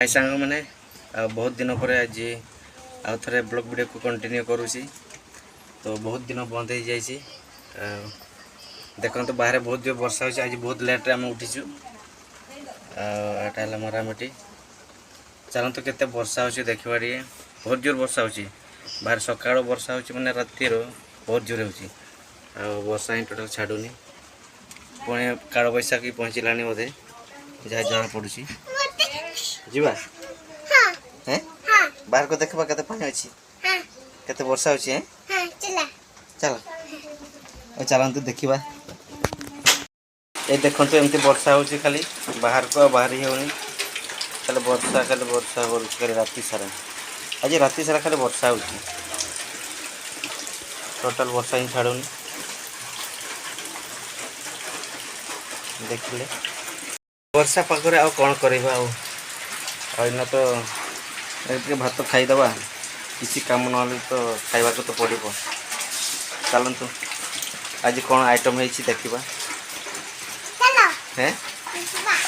भाई सांग मैंने बहुत दिन पर आज आउ थे ब्लॉग वीडियो को कंटिन्यू करुँची। तो बहुत दिन बंद हो जाए देखो बाहर बहुत जो वर्षा हो आज बहुत लेट्रे आम उठीचु। यहाँ मरामटी चलते केते वर्षा हो देखा टे बहुत जोर वर्षा हो बाहर सका वर्षा हो मैंने राति बहुत जोर हो वर्षा ही टोटाल छाड़ूनी पुणी काल बैशाखी पहुँचला बोधे जहाँ जना पड़ी जीवा हैं बाहर को देखा केते पानी अच्छी केते वर्षा अच्छी चल चलते देखा ये देखते एमती वर्षा हो खाली बाहर को बाहरी होनी खाली वर्षा हो खाली राति सारा आज राति सारा खाली वर्षा हो टोटाल वर्षा ही छाड़ूनी देखिले वर्षा पाखरे आ कौन करवा आना तो ये भात खाईदे किसी काम ना तो खावा तो पड़ो। चलतु आज कौन आइटम है देखा हैं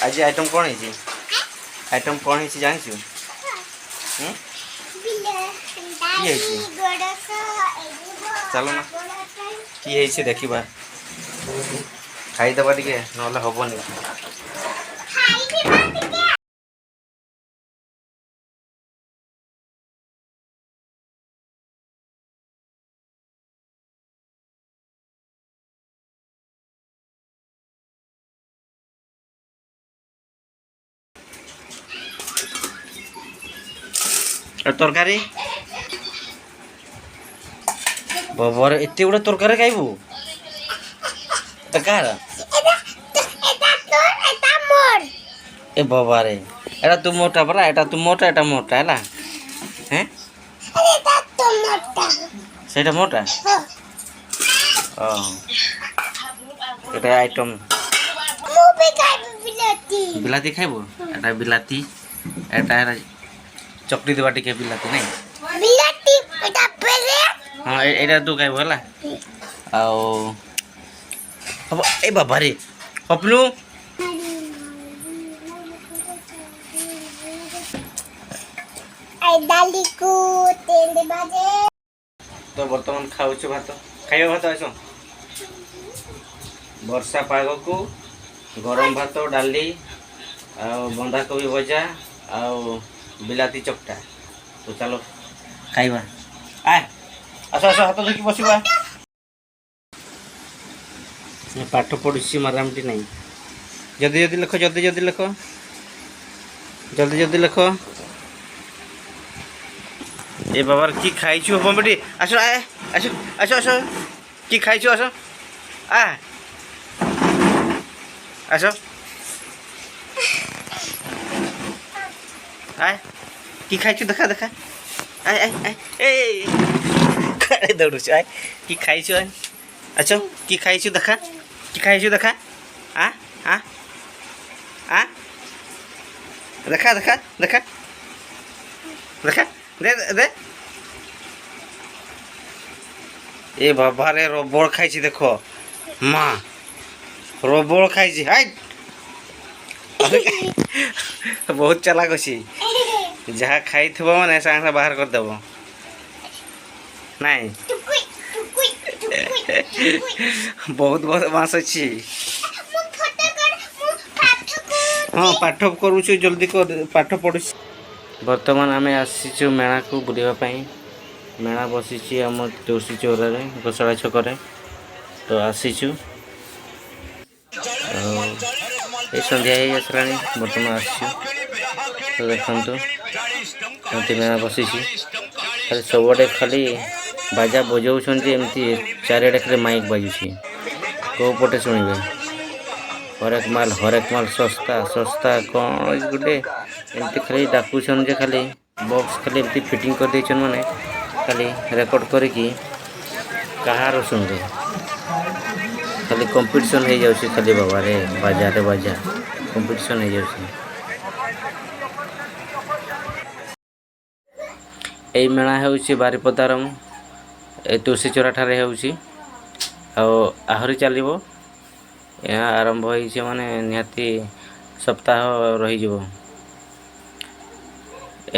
आज आइटम कौन है आइटम कौन है जानी चलो ना किए देखा खाईदे टे ना हेनी तरकारी बाबार एत गुड़ा तरकारी खाइबू कार ए बाबारे एटा तू मोटा परा एटा तू मोटा एटा मोटा है हैं सेटा मोटा एटा आइटम बिलाती खाइबू एटा बिलाती एटा चकरी देवा टिके बिलाती नहीं बिलाती एटा पहले हां एटा तू खाइबू हला अब ए बाबा रे पपलू आई डाली को तेल दे बाजे तो वर्तमान खाउछु भात खाइबा भात आसो वर्षा पाग को गरम भात डाली आ बंधा कोबी भजा आ बिलाती चकटा तो चलो खाइबा आ आस आस हाथ धोकी बसवा पाठ पढ़ुची मारामटी नहीं जल्दी जल्दी लिख जल्दी जल्दी लिख जल्दी जल्दी लिख ए बाबार की खाइछु हम बेटी आस आस आस आस की खाइछु आस आ आस आय की खाइछु देखा देखा आय आय आय ए करे दौड़ुछ आय की खाइछु आय अच्छा की खाइछु देखा की खाइछु देखा आ आ आ देखा देखा देखा देखा दे दे ए बाबा रे रबड़ खाइछि देखो माँ रबड़ खाइछि हाय बहुत चलाक अच्छी जहाँ खाई मैंने सागे बाहर करदेव नाई बहुत बदमाश अच्छी हाँ पाठ करुचु जल्दी कर पाठ पढ़ु बर्तमान आम आसीचु मेला को बुलावाई मेला बसी आम तुलसी चौरा घोषाला छक तो आसीचु ये संध्या ही आसला बर्तमान आसचु तो देखु मेला बसी खाली सबुआडे खाली बाजा बजाऊँच एमती चारिआडे खाली माइक बाजुची कौ पटे शुणे हरेक माल सस्ता सस्ता कौन गोटे एमती खाली डाकुन खाली बॉक्स खाली एमती फिटिंग कर देछन माने खाली रेकर्ड करके कहार सुनबे खाली कंपटीशन हो जाउची खाली बाबा रे बाजा कंपटीशन हो जाउची। एई मेला होउची बारिपदारम ए तुलसी चौरा ठारे होउची आहरी चलो यहाँ आरंभ हो माने निहाती सप्ताह रही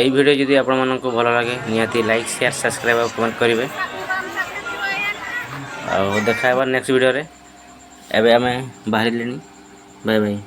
এই ভিডিও যদি ଆପଣମାନଙ୍କୁ ଭଲ ଲାଗେ ନିହାତି ଲାଇକ୍ ସେୟାର ସବସ୍କ୍ରାଇବ୍ ଆଉ କମେଣ୍ଟ କରିବେ। ଆଉ ଦେଖା ହେବା ନେକ୍ସଟ ଭିଡ଼ିଓରେ। ଏବେ ଆମେ ବାହାରିଲେଣି। Bye bye.